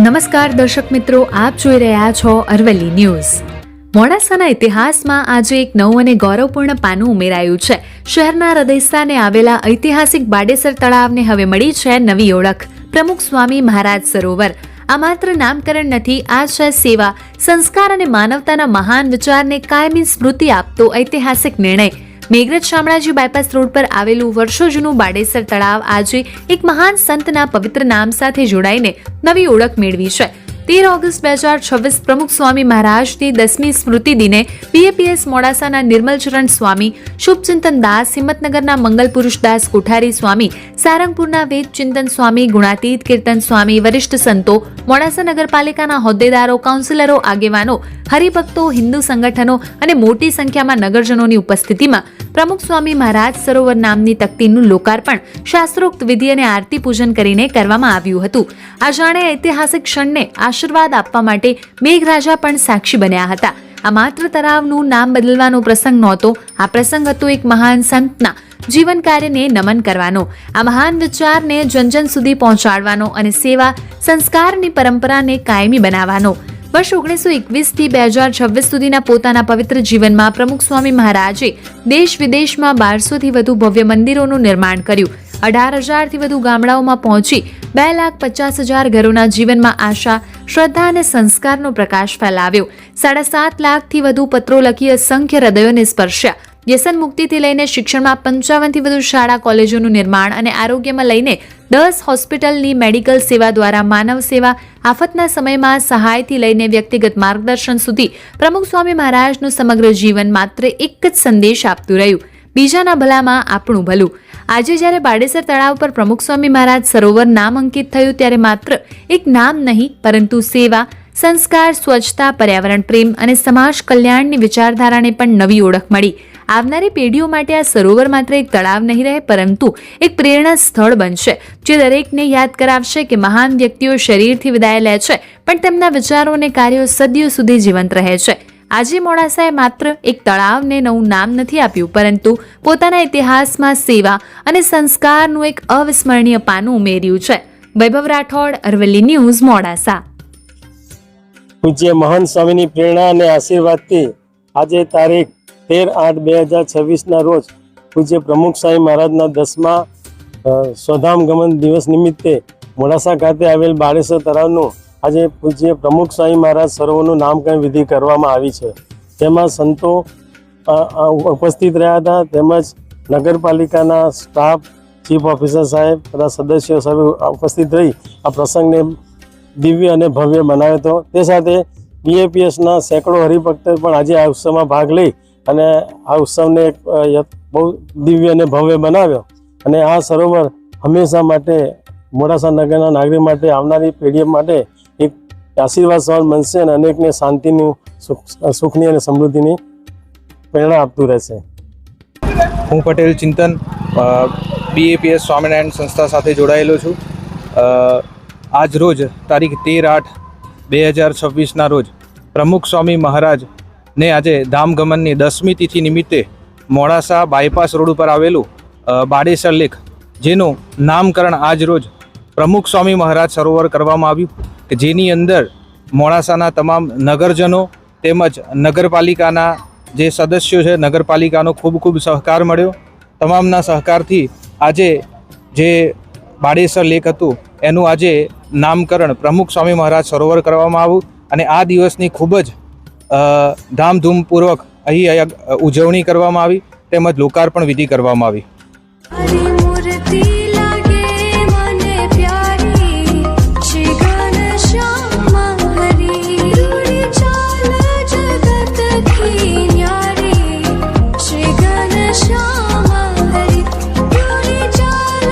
નમસ્કાર દર્શક મિત્રો, આપ જોઈ રહ્યા છો અરવલ્લી ન્યૂઝ। મોડાસાના ઇતિહાસમાં આજે એક નવું અને ગૌરવપૂર્ણ પાનું ઉમેરાયું છે। શહેરના હૃદયસ્થાને આવેલા ઐતિહાસિક બાડેસર તળાવને હવે મળી છે નવી ઓળખ, પ્રમુખ સ્વામી મહારાજ સરોવર। આ માત્ર નામકરણ નથી, આ છે સેવા, સંસ્કાર અને માનવતાના મહાન વિચારને કાયમી સ્મૃતિ આપતો ઐતિહાસિક નિર્ણય। મેઘરજ શામળાજી બાયપાસ રોડ પર આવેલું વર્ષો જૂનું બાડેસર તળાવ આજે એક મહાન સંતના પવિત્ર નામ સાથે જોડાઈને નવી ઓળખ મેળવી છે। 13 ઓગસ્ટ 2026 પ્રમુખ સ્વામી મહારાજની 10મી સ્મૃતિ દિને બીએપીએસ મોડાસાના નિર્મલચરણ સ્વામી, શુભચિંતન દાસ, હિંમતનગરના મંગલ પુરુષ દાસ કોઠારી સ્વામી, સારંગપુરના વેદ ચિંતન સ્વામી, ગુણાતીત કીર્તન સ્વામી, વરિષ્ઠ સંતો, મોડાસા નગરપાલિકાના હોદ્દેદારો, કાઉન્સિલરો, આગેવાનો, હરિભક્તો, હિન્દુ સંગઠનો અને મોટી સંખ્યામાં નગરજનોની ઉપસ્થિતિમાં પ્રમુખ સ્વામી મહારાજ સરોવર નામની તકતીનું લોકાર્પણ શાસ્ત્રોક્ત વિધિ અને આરતી પૂજન કરીને કરવામાં આવ્યું હતું। આ જાણે ઐતિહાસિક ક્ષણને આશીર્વાદ આપવા માટે મેઘરાજા પણ સાક્ષી બન્યા હતા। આ માત્ર તળાવનું નામ બદલવાનો પ્રસંગ નહોતો, આ પ્રસંગ હતો એક મહાન સંતના જીવન કાર્યને નમન કરવાનો, આ મહાન વિચારને જન સુધી પહોંચાડવાનો અને સેવા સંસ્કારની પરંપરાને કાયમી બનાવવાનો। વર્ષ 1921 થી 2026 સુધીના પોતાના પવિત્ર જીવનમાં પ્રમુખ સ્વામી મહારાજે દેશ વિદેશમાં 1200 થી વધુ ભવ્ય મંદિરોનું નિર્માણ કર્યું, 18,000 થી વધુ ગામડાઓમાં પહોંચી 2,50,000 ઘરોના જીવનમાં આશા, શ્રદ્ધા અને સંસ્કારનો પ્રકાશ ફેલાવ્યો, 7.5 લાખથી વધુ પત્રો લખી અસંખ્ય હૃદયોને સ્પર્શ્યા। વ્યસન મુક્તિથી લઈને શિક્ષણમાં 55 થી વધુ શાળા કોલેજોનું નિર્માણ અને આરોગ્યમાં લઈને 10 હોસ્પિટલની મેડિકલ સેવા દ્વારા માનવ સેવા, આફતના સમયમાં સહાયથી લઈને વ્યક્તિગત માર્ગદર્શન સુધી પ્રમુખ સ્વામી મારાજનું સમગ્ર જીવન માત્ર એક જ સંદેશ આપતું રહ્યું, બીજાના ભલામાં આપણું ભલું। આજે જ્યારે બાડેસર તળાવ પર પ્રમુખ સ્વામી મહારાજ સરોવર નામ અંકિત થયું ત્યારે માત્ર એક નામ નહીં પરંતુ સેવા, સંસ્કાર, સ્વચ્છતા, પર્યાવરણ પ્રેમ અને સમાજ કલ્યાણની વિચારધારાને પણ નવી ઓળખ મળી। આવનારી પેઢીઓ માટે આ સરોવર માત્ર એક તળાવ નહીં રહે પરંતુ એક પ્રેરણા સ્થળ બનશે, જે દરેકને યાદ કરાવશે કે મહાન વ્યક્તિઓ શરીરથી વિદાય લે છે પણ તેમના વિચારો અને કાર્યો સદીઓ સુધી જીવંત રહે છે। આજે મોડાસાએ માત્ર એક તળાવને નવું નામ નથી આપ્યું પરંતુ પોતાના ઇતિહાસમાં સેવા અને સંસ્કારનું એક અવિસ્મરણીય પાનું ઉમેર્યું છે। વૈભવ રાઠોડ, અરવલ્લી ન્યૂઝ, મોડાસા। પૂજ્ય મહાન સ્વામીની પ્રેરણા અને આશીર્વાદથી આજે તારીખ 13/8/2026 રોજ પૂજ્ય પ્રમુખ સ્વામી મહારાજના 10મા સ્વધામ ગમન દિવસ નિમિત્તે મોડાસા ખાતે આવેલ બાડેસર તળાવનું આજે પૂજ્ય પ્રમુખ સ્વામી મહારાજ સરોવરનું નામકરણ વિધિ કરવામાં આવી છે। તેમાં સંતો ઉપસ્થિત રહ્યા હતા, તેમજ નગરપાલિકાના સ્ટાફ, ચીફ ઓફિસર સાહેબ, બધા સદસ્યો સભ્યો ઉપસ્થિત રહી આ પ્રસંગને દિવ્ય અને ભવ્ય બનાવ્યો હતો। તે સાથે બીએપીએસના સેંકડો હરિભક્તો પણ આજે આ ઉત્સવમાં ભાગ લઈ અને આ ઉત્સવને બહુ દિવ્ય અને ભવ્ય બનાવ્યો અને આ સરોવર હંમેશા માટે મોડાસા નગરના નાગરિક માટે, આવનારી પેઢી માટે એક આશીર્વાદ સરોવર બનશે અને અનેકને શાંતિનું, સુખની અને સમૃદ્ધિની પ્રેરણા આપતું રહેશે। હું પટેલ ચિંતન બીએપીએસ સ્વામિનારાયણ સંસ્થા સાથે જોડાયેલો છું। આજ રોજ તારીખ 13/8/2026 રોજ પ્રમુખ સ્વામી મહારાજને આજે ધામગમનની 10મી તિથિ નિમિત્તે મોડાસા બાયપાસ રોડ ઉપર આવેલું બાડેસર લેક, જેનું નામકરણ આજ રોજ પ્રમુખ સ્વામી મહારાજ સરોવર કરવામાં આવ્યું કે જેની અંદર મોડાસાના તમામ નગરજનો તેમજ નગરપાલિકાના જે સદસ્યો છે, નગરપાલિકાનો ખૂબ સહકાર મળ્યો। તમામના સહકારથી આજે જે બાડેસર લેક હતું એનું આજે નામકરણ પ્રમુખ સ્વામી મહારાજ સરોવર કરવામાં આવ્યું અને આ દિવસની ખૂબ જ ધામધૂમપૂર્વક અહીં ઉજવણી કરવામાં આવી તેમજ લોકાર્પણ વિધિ કરવામાં આવી।